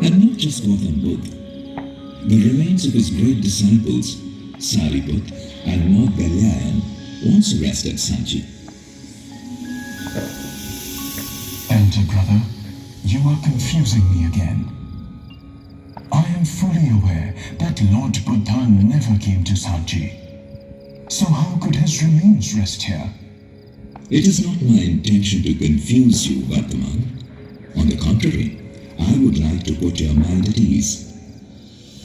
And not just Gautam Buddha. The remains of his great disciples, Sariput and Maudgalyayan, also rest at Sanchi. Elder brother, you are confusing me again. I am fully aware that Lord Buddha never came to Sanchi. So how could his remains rest here? It is not my intention to confuse you, Vardhaman. On the contrary, I would like to put your mind at ease.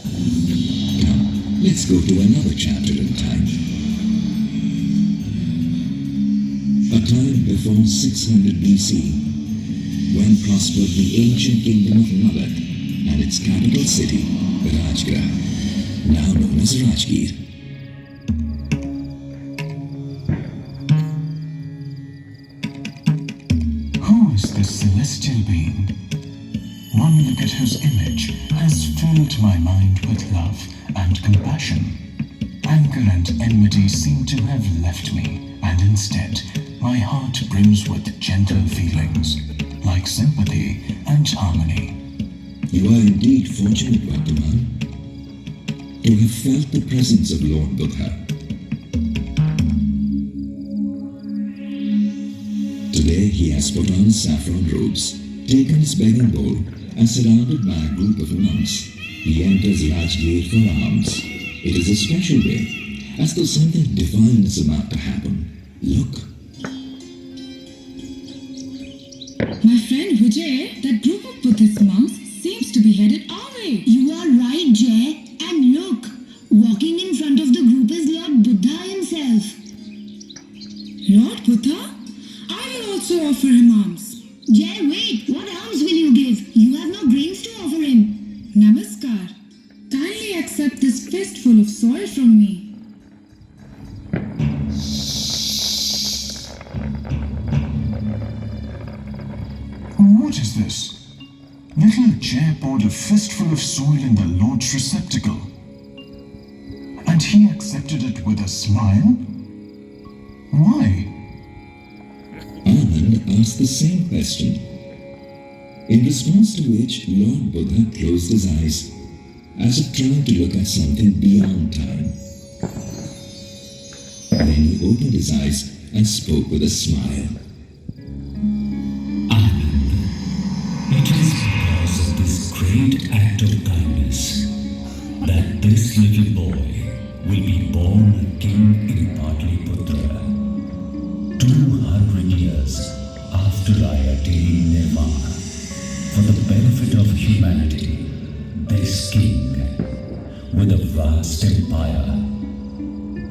Come, let's go to another chapter in time. A time before 600 BC, when prospered the ancient kingdom of Magadh and its capital city, Rajgarh, now known as Rajgir. Who is this celestial being? One look at whose image has filled my mind with love and compassion. Anger and enmity seem to have left me, and instead, my heart brims with gentle feelings, like sympathy and harmony. You are indeed fortunate, Vardhaman, to have felt the presence of Lord Buddha. Today he has put on saffron robes, taken his begging bowl, and surrounded by a group of monks, he enters Rajgir for alms. It is a special day, as though something divine is about to happen. Look. My friend Vijay, that group of Buddhist monks seems to be headed our way. You are right, Jay. And look, walking in front of the group is Lord Buddha himself. Lord Buddha? I will also offer him alms. Jay, wait. What alms will you give? You have no grains to offer him. Namaskar. Kindly accept this fistful of soil from me. What is this? Little Jay poured a fistful of soil in the Lord's receptacle. And he accepted it with a smile? Why? Anand asked the same question, in response to which Lord Buddha closed his eyes, as if trying to look at something beyond time. Then he opened his eyes and spoke with a smile. It is because of this great act of kindness that this little boy will be born a king in Patliputra. 200 years after I attain Nirvana, for the benefit of humanity, this king, with a vast empire,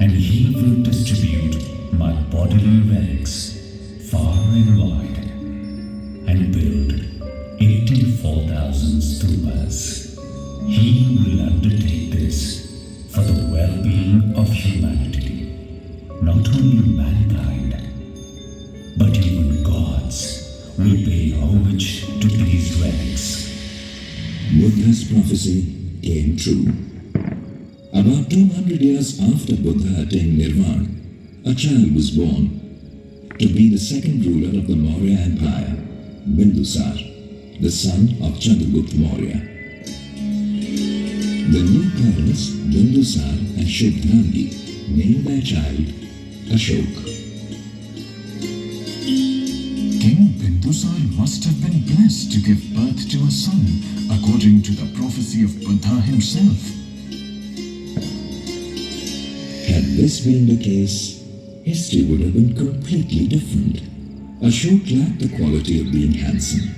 and he will distribute my bodily relics far and wide, and build 84,000 stupas. He will undertake this for the well-being of humanity, not only mankind, but even gods will pay homage to these relics. Buddha's prophecy came true. About 200 years after Buddha attained Nirvana, a child was born to be the second ruler of the Maurya Empire, Bindusar, the son of Chandragupta Maurya. The new parents, Bindusar and Shubhrangi, named their child Ashok. King Bindusar must have been blessed to give birth to a son, according to the prophecy of Buddha himself. Had this been the case, history would have been completely different. Ashok lacked the quality of being handsome.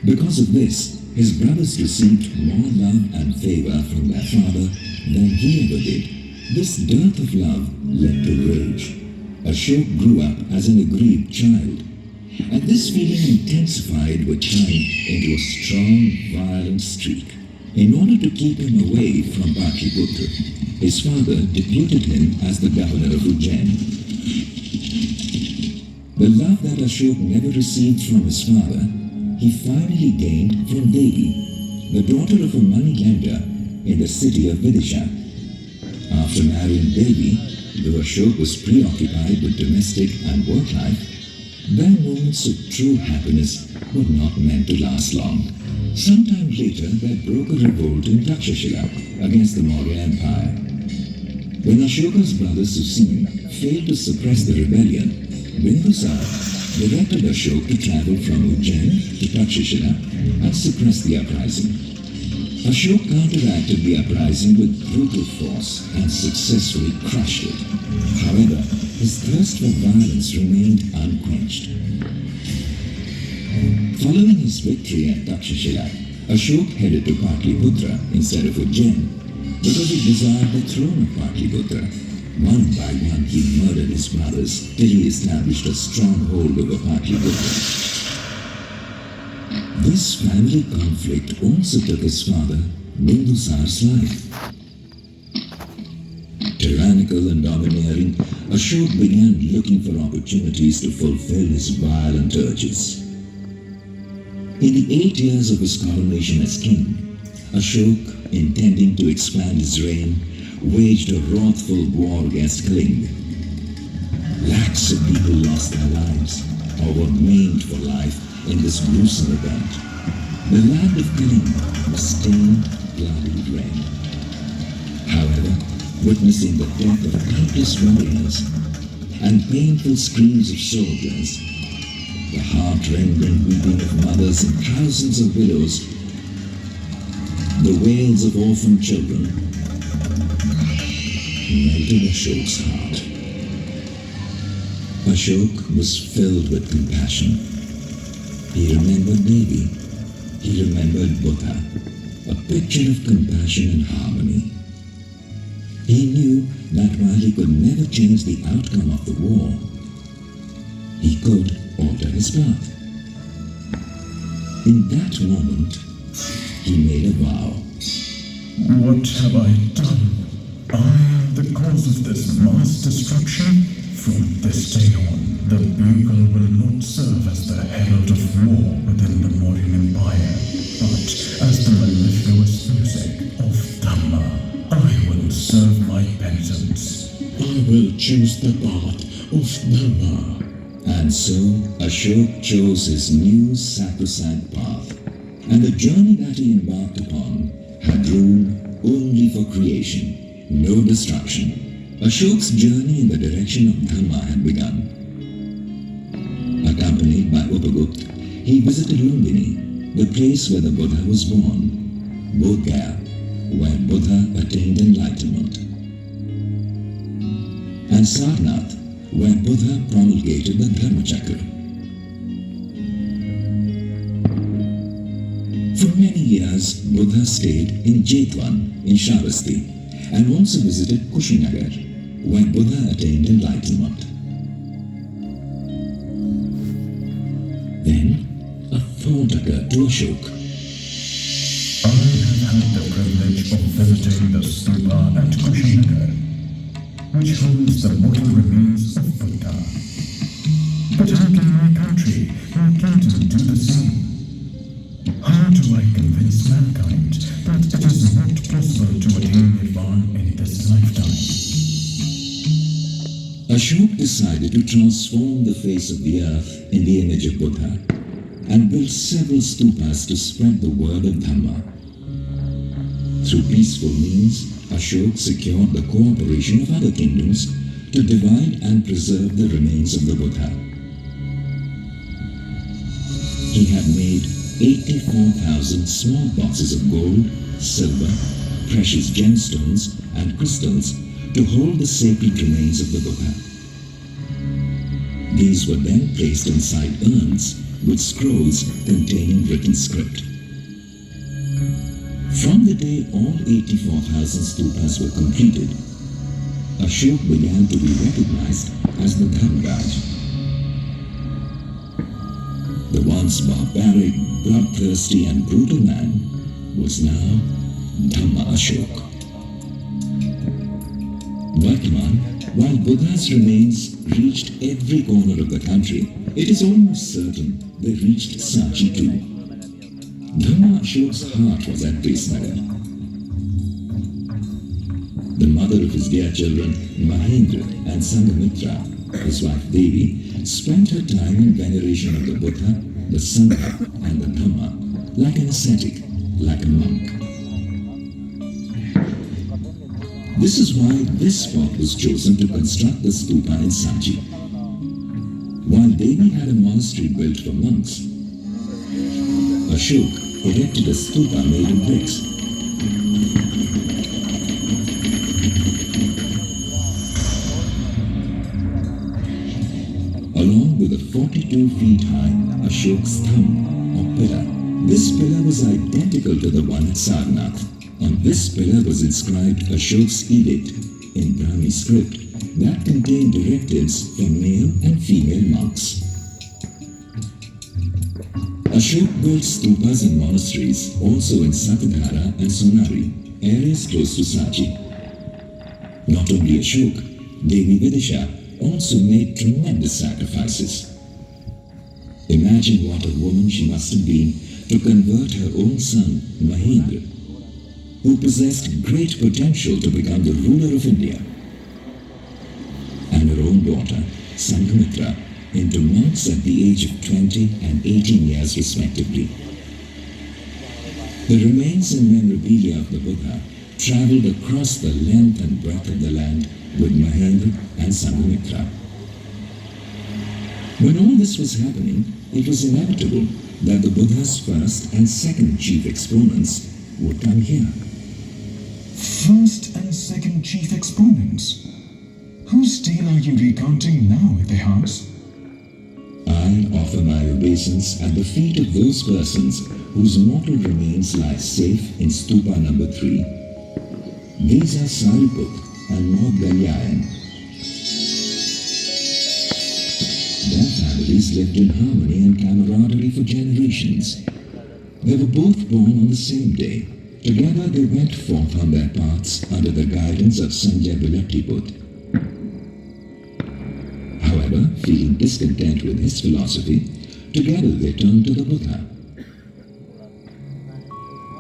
Because of this, his brothers received more love and favor from their father than he ever did. This dearth of love led to rage. Ashok grew up as an aggrieved child, and this feeling intensified with time into a strong, violent streak. In order to keep him away from Patliputra, his father deputed him as the governor of Ujjain. The love that Ashok never received from his father, he finally gained from Devi, the daughter of a moneylender in the city of Vidisha. After marrying Devi, though Ashok was preoccupied with domestic and work life, Their moments of true happiness were not meant to last long. Sometime later, there broke a revolt in Takshashila against the Maurya Empire. When Ashoka's brother Susen failed to suppress the rebellion, Bindusara directed Ashoka to travel from Ujjain to Takshashila and suppress the uprising. Ashoka counteracted the uprising with brutal force and successfully crushed it. However, his thirst for violence remained unquenched. Following his victory at Takshashila, Ashoka headed to Patliputra instead of Ujjain because he desired the throne of Patliputra. One by one he murdered his brothers till he established a stronghold over Patliputra. This family conflict also took his father, Bindusar's life. Tyrannical and domineering, Ashoka began looking for opportunities to fulfill his violent urges. In the 8 years of his coronation as king, Ashoka, intending to expand his reign, waged a wrathful war against Kalinga. Lakhs of people lost their lives or were maimed for life in this gruesome event. The land of Kalinga was stained bloody red. However, witnessing the death of countless warriors and painful screams of soldiers, the heart-rending weeping of mothers and thousands of widows, the wails of orphaned children, melted Ashoka's heart. Ashoka was filled with compassion. He remembered Devi. He remembered Buddha, a picture of compassion and harmony. He knew that while he could never change the outcome of the war, he could alter his path. In that moment, he made a vow. What have I done? I am the cause of this mass destruction. From this day on, the bugle will not serve as the herald of war within the Mauryan Empire, but as the mellifluous music of Dhamma. I will serve my penitence. I will choose the path of Dhamma. And so Ashoka chose his new sacrosanct path, and the journey that he embarked upon had room only for creation, no destruction. Ashoka's journey in the direction of Dhamma had begun. Accompanied by Upagupta, he visited Lumbini, the place where the Buddha was born, Bodh Gaya, where Buddha attained enlightenment, and Sarnath, where Buddha promulgated the Dharmachakra. For many years, Buddha stayed in Jetwan in Shravasti and also visited Kushinagar, where Buddha attained enlightenment. Then, a thought occurred to Ashoka. I have had the privilege of visiting the stupa at Kushinagar, which holds the mortal remains of Buddha. But how can my country or kingdom do the same? How do I convince mankind that it is not possible to attain Nirvana in this lifetime? Ashoka decided to transform the face of the earth in the image of Buddha and built several stupas to spread the word of Dhamma. Through peaceful means, Ashoka secured the cooperation of other kingdoms to divide and preserve the remains of the Buddha. He had made 84,000 small boxes of gold, silver, precious gemstones and crystals to hold the sacred remains of the Buddha. These were then placed inside urns with scrolls containing written script. From the day all 84,000 stupas were completed, Ashoka began to be recognized as the Dhammaraj. The once barbaric, bloodthirsty and brutal man was now Dhamma Ashoka. Vartaman, while Buddha's remains reached every corner of the country, it is almost certain they reached Sanchi too. Dhamma Ashoka's heart was at Vesnagar. The mother of his dear children, Mahendra and Sanghamitra, his wife Devi, spent her time in veneration of the Buddha, the Sangha and the Dhamma, like an ascetic, like a monk. This is why this spot was chosen to construct the stupa in Sanchi. While Devi had a monastery built for monks, Ashok erected a stupa made of bricks. Along with a 42 feet high Ashok's thumb or pillar, this pillar was identical to the one at Sarnath. On this pillar was inscribed Ashok's edict in Brahmi script that contained directives for male and female monks. Ashok built stupas and monasteries also in Satadhara and Sonari, areas close to Sanchi. Not only Ashok, Devi Vidisha also made tremendous sacrifices. Imagine what a woman she must have been to convert her own son, Mahendra, who possessed great potential to become the ruler of India, and her own daughter, Sanghamitra, into monks at the age of 20 and 18 years respectively. The remains and memorabilia of the Buddha travelled across the length and breadth of the land with Mahendra and Sanghamitra. When all this was happening, it was inevitable that the Buddha's first and second chief exponents would come here. First and second chief exponents? Whose tale are you recounting now at the house? I offer my obeisance at the feet of those persons whose mortal remains lie safe in stupa number 3. These are Sariput and Maudgalyayan. Their families lived in harmony and camaraderie for generations. They were both born on the same day. Together they went forth on their paths under the guidance of Sanjay Vilaktiput. However, feeling discontent with his philosophy, together they turned to the Buddha.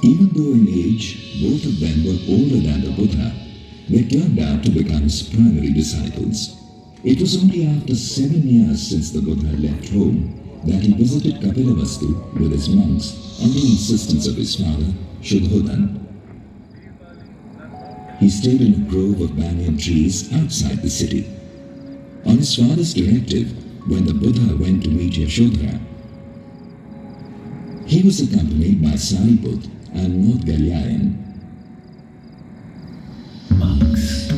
Even though in age both of them were older than the Buddha, they turned out to become his primary disciples. It was only after 7 years since the Buddha left home that he visited Kapilavastu with his monks on the insistence of his father, Shudhodan. He stayed in a grove of banyan trees outside the city. On his father's directive, when the Buddha went to meet Yashodhara, he was accompanied by Sariput and Maudgalyayan. Monks,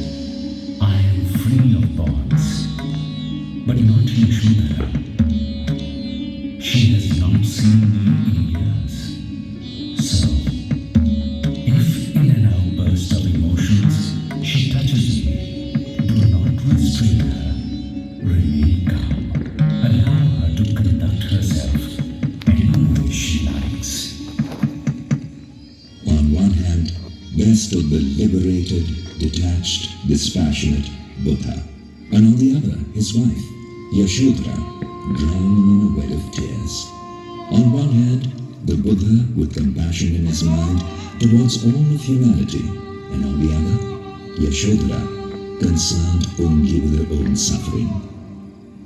I am free of bonds, but not Yashodhara. She has not seen me in years. So, if in an outburst of emotions she touches me, do not restrain her. Remain calm. Allow her to conduct herself any way she likes. On one hand, there stood the liberated, detached, dispassionate Buddha, and on the other, his wife, Yashodhara, drowning in a well of tears. On one hand, the Buddha with compassion in his mind towards all of humanity, and on the other, Yashodhara, concerned only with her own suffering.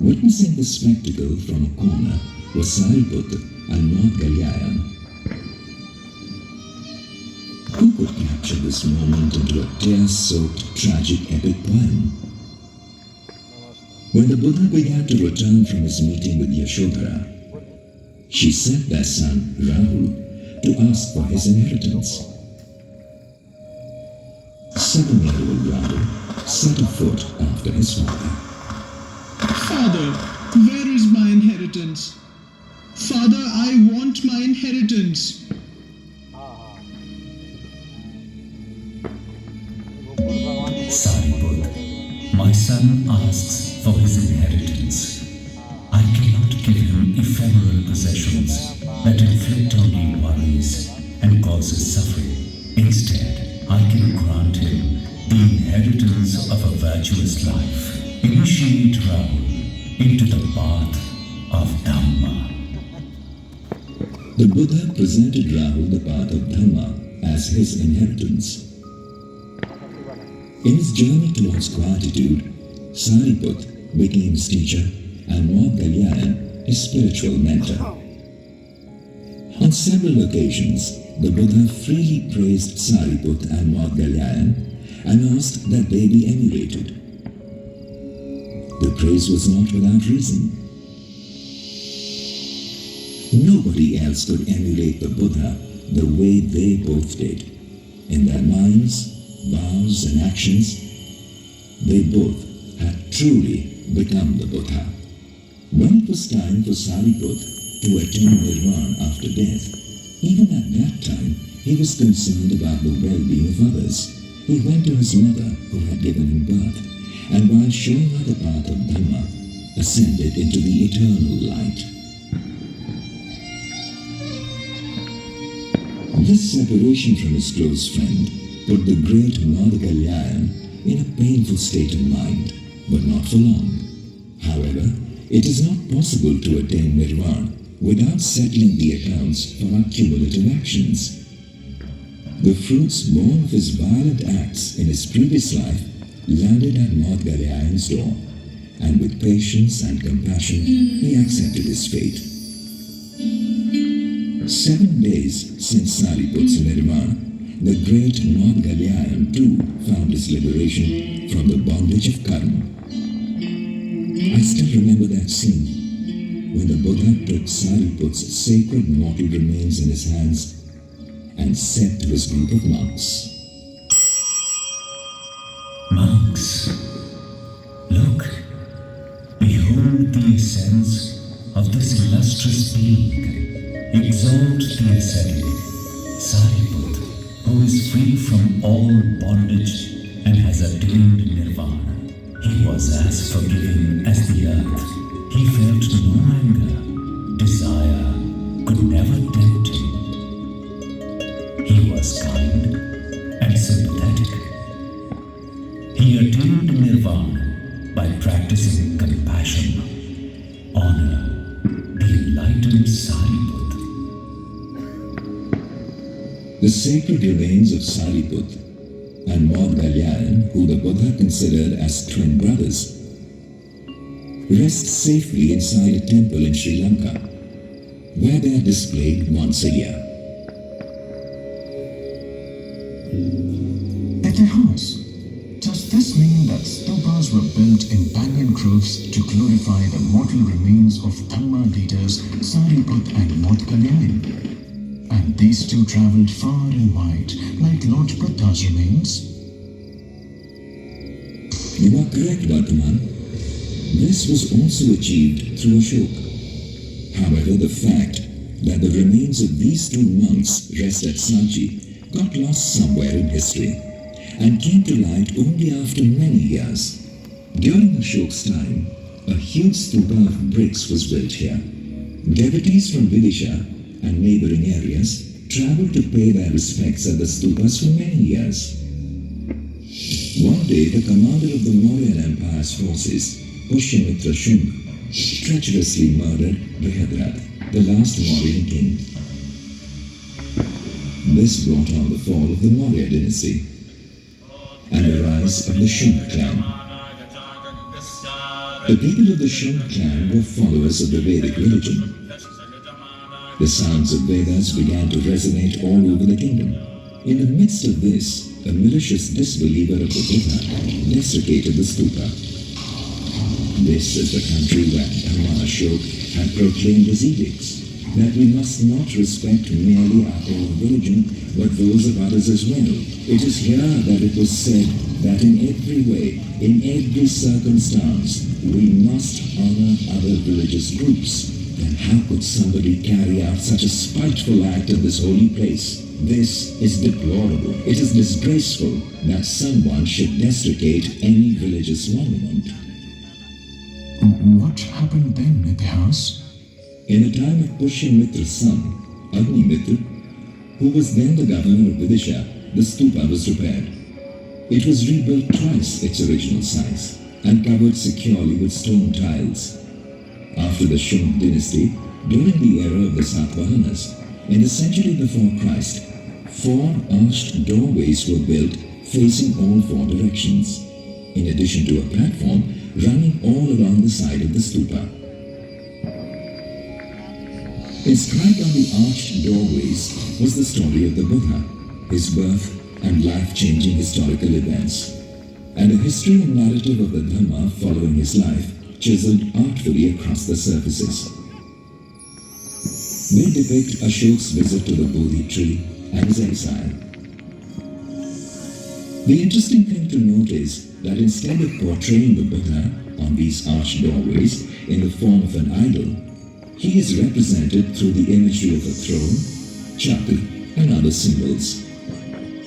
Witnessing the spectacle from a corner were Sariput and Maudgalyayan. Who could capture this moment into a tear-soaked, tragic epic poem? When the Buddha began to return from his meeting with Yashodhara, she sent their son, Rahul, to ask for his inheritance. 7-year-old Rahul set a foot after his father. Father, where is my inheritance? Father, I want my inheritance. Sariput, my son asks for his inheritance. I cannot give him ephemeral possessions that inflict only worries and causes suffering. Instead, I can grant him the inheritance of a virtuous life. Initiate Rahul into the path of Dhamma. The Buddha presented Rahul the path of Dhamma as his inheritance. In his journey towards quietude, Sariput became his teacher and Madhyaprades, his spiritual mentor. On several occasions, the Buddha freely praised Sariputta and Madhyaprades and asked that they be emulated. The praise was not without reason. Nobody else could emulate the Buddha the way they both did. In their minds, vows and actions, they both had truly become the Buddha. When it was time for Sariputta to attain Nirvana after death, even at that time he was concerned about the well-being of others. He went to his mother who had given him birth, and while showing her the path of Dhamma, ascended into the eternal light. This separation from his close friend put the great Madhyaprades in a painful state of mind, but not for long. However, it is not possible to attain Nirvana without settling the accounts for our cumulative actions. The fruits born of his violent acts in his previous life landed at Madhyaprades' door, and with patience and compassion he accepted his fate. 7 days since Sariputta's Nirvana, the great Madhyaprades too found his liberation from the bondage of karma. I still remember that scene when the Buddha took Sariputta's sacred mortal remains in his hands and said to his group of monks, Monks, look, behold the essence of this illustrious being. Exalt the ascetic, Sariputta, who is free from all bondage and has attained Nirvana. He was as forgiving as the earth. He felt no anger. Desire could never tempt him. He was kind and sympathetic. He attained Nirvana by practicing compassion. Honor the enlightened Sariputta. The sacred remains of Sariputta and Madhyaprades, who the Buddha considered as twin brothers, rest safely inside a temple in Sri Lanka, where they are displayed once a year. Itihas. Does this mean that stupas were built in banyan groves to glorify the mortal remains of Dhamma leaders Sariputta and Madhyaprades? And these two travelled far and wide, like Lord Buddha's remains? You are correct, Vartaman. This was also achieved through Ashoka. However, the fact that the remains of these two monks rest at Sanchi got lost somewhere in history and came to light only after many years. During Ashoka's time, a huge stupa of bricks was built here. Devotees from Vidisha and neighboring areas traveled to pay their respects at the stupas for many years. One day, the commander of the Mauryan Empire's forces, Pushyamitra Shunga, treacherously murdered Brihadratha, the last Mauryan king. This brought on the fall of the Maurya dynasty and the rise of the Shunga clan. The people of the Shunga clan were followers of the Vedic religion. The sounds of Vedas began to resonate all over the kingdom. In the midst of this, a malicious disbeliever of the Buddha desecrated the stupa. This is the country where Dhamma Ashoka had proclaimed his edicts, that we must not respect merely our own religion, but those of others as well. It is here that it was said that in every way, in every circumstance, we must honor other religious groups. Then how could somebody carry out such a spiteful act in this holy place? This is deplorable. It is disgraceful that someone should desecrate any religious monument. What happened then, Itihas? In the time of Pushyamitra's son, Agnimitra, who was then the governor of Vidisha, the stupa was repaired. It was rebuilt twice its original size and covered securely with stone tiles. After the Shunga dynasty, during the era of the Satavahanas, in the century before Christ, 4 arched doorways were built facing all 4 directions. in addition to a platform running all along the side of the stupa. Inscribed on the arched doorways was the story of the Buddha, his birth and life-changing historical events, and a history and narrative of the Dhamma following his life chiseled artfully across the surfaces. They depict Ashok's visit to the Bodhi tree and his exile. The interesting thing to note is that instead of portraying the Buddha on these arched doorways in the form of an idol, he is represented through the imagery of a throne, chapel, and other symbols.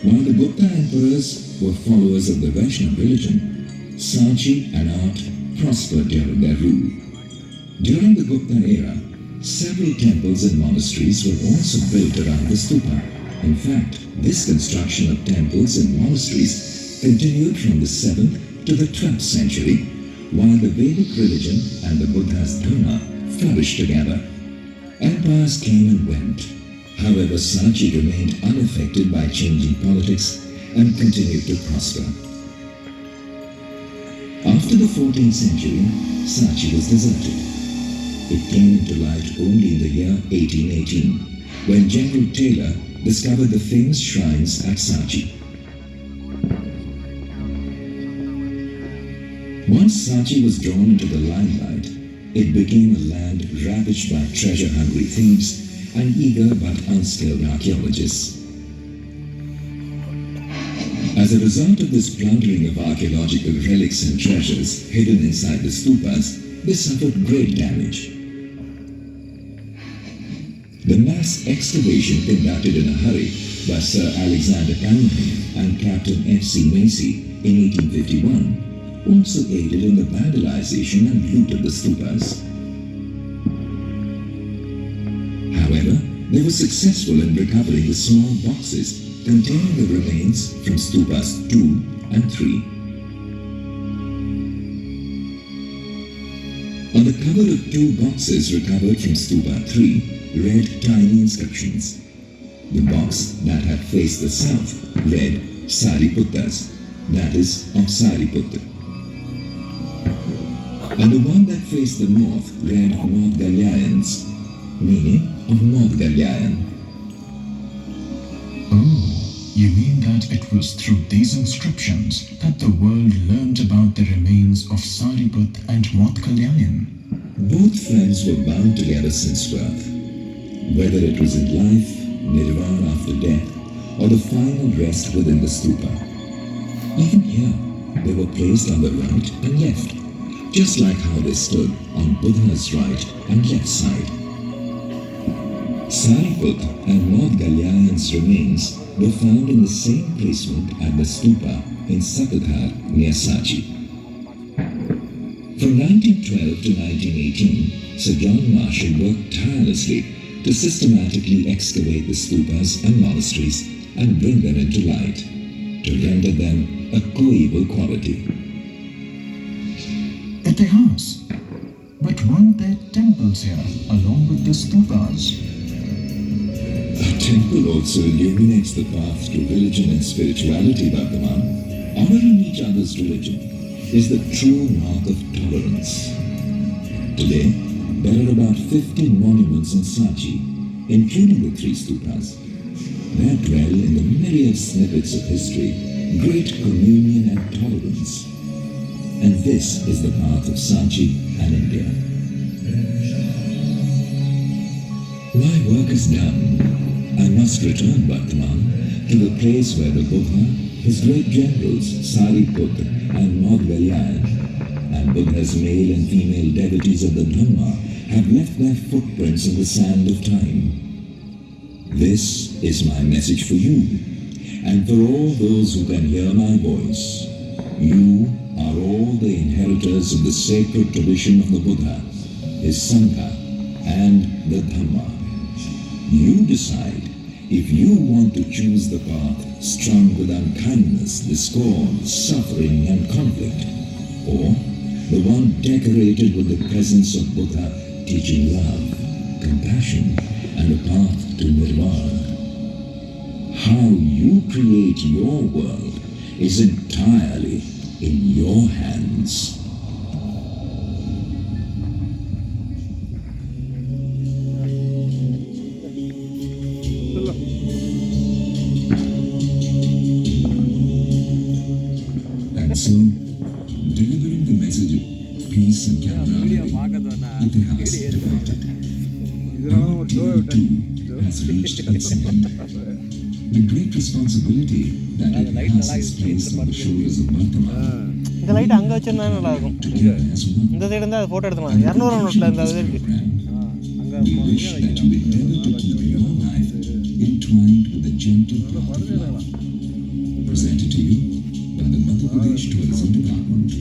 While the Gupta emperors were followers of the Vaishnava religion, Sanchi and art prospered during their rule. During the Gupta era, several temples and monasteries were also built around the stupa. In fact, this construction of temples and monasteries continued from the 7th to the 12th century, while the Vedic religion and the Buddha's Dhamma flourished together. Empires came and went. However, Sanchi remained unaffected by changing politics and continued to prosper. After the 14th century, Sanchi was deserted. It came into light only in the year 1818, when General Taylor discovered the famous shrines at Sanchi. Once Sanchi was drawn into the limelight, it became a land ravaged by treasure-hungry thieves and eager but unskilled archaeologists. As a result of this plundering of archaeological relics and treasures hidden inside the stupas, they suffered great damage. The mass excavation conducted in a hurry by Sir Alexander Cunningham and Captain F.C. Macy in 1851 also aided in the vandalization and loot of the stupas. However, they were successful in recovering the small boxes containing the remains from stupas 2 and 3. On the cover of 2 boxes recovered from stupa 3 read tiny inscriptions. The box that had faced the south read Sariputtas, that is, of Sariputta. And the one that faced the north read Maudgalyayans, meaning of Maudgalyayan. Oh, you mean that it was through these inscriptions that the world learned about the remains of Sariput and Maudgalyayan? Both friends were bound together since birth. Whether it was in life, nirvana after death, or the final rest within the stupa. Even here, they were placed on the right and left, just like how they stood on Buddha's right and left side. Sariput and Maudgalyayan's remains were found in the same placement at the stupa in Sakadhar near Sanchi. From 1912 to 1918, Sir John Marshall worked tirelessly to systematically excavate the stupas and monasteries and bring them into light, to render them a coeval quality. At the house. But weren't there temples here along with the stupas? A temple also illuminates the path to religion and spirituality, Bhagavan. Honoring each other's religion is the true mark of tolerance. Today, there are about 50 monuments in Sanchi, including the 3 stupas. There dwell in the myriad snippets of history great communion and tolerance. And this is the path of Sanchi and India. My work is done. I must return, Bhaktaman, to the place where the Buddha, his great generals Sariputta and Maudgalyayan, and Buddha's male and female devotees of the Dhamma have left their footprints in the sand of time. This is my message for you, and for all those who can hear my voice. You are all the inheritors of the sacred tradition of the Buddha, his Sangha, and the Dhamma. You decide if you want to choose the path strung with unkindness, discord, suffering, and conflict, or the one decorated with the presence of Buddha teaching love, compassion, and a path to nirvana. How you create your world is entirely in your hands. And so, delivering the message of peace and camaraderie, Itihas departed. Our tale too has reached its end. The great responsibility that Itihas has placed on the shoulders of Varthaman இந்த light அங்கே வச்சிருந்தா நல்லா இருக்கும். இந்த side இருந்தால் அது photo எடுத்துக்கலாம். 200 நோட்டில் இருந்தால் அது இருக்கு. We wish that you endeavor to keep your life entwined with the gentle path of love. Presented to you by the Madhyapradesh Tourism Department.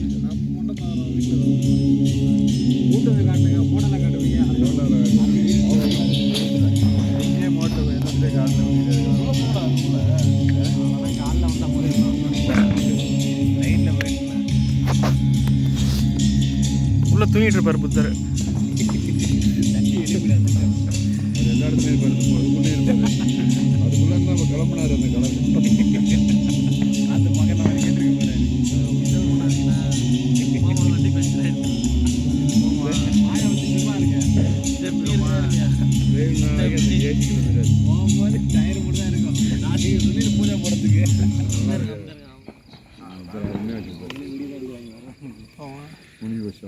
உள்ள தூங்கிட்டு இருப்பார் புத்தர். எல்லா இடத்துலையும் அதுக்குள்ள நம்ம கிளம்பினார் அந்த கிளம்பி அந்த மகன் அவர் கேட்டிருக்க டயர் மட்டும் தான் இருக்கும். நாளைக்கு சொல்லி பூஜை போடுறதுக்கு முடிவு வச்சு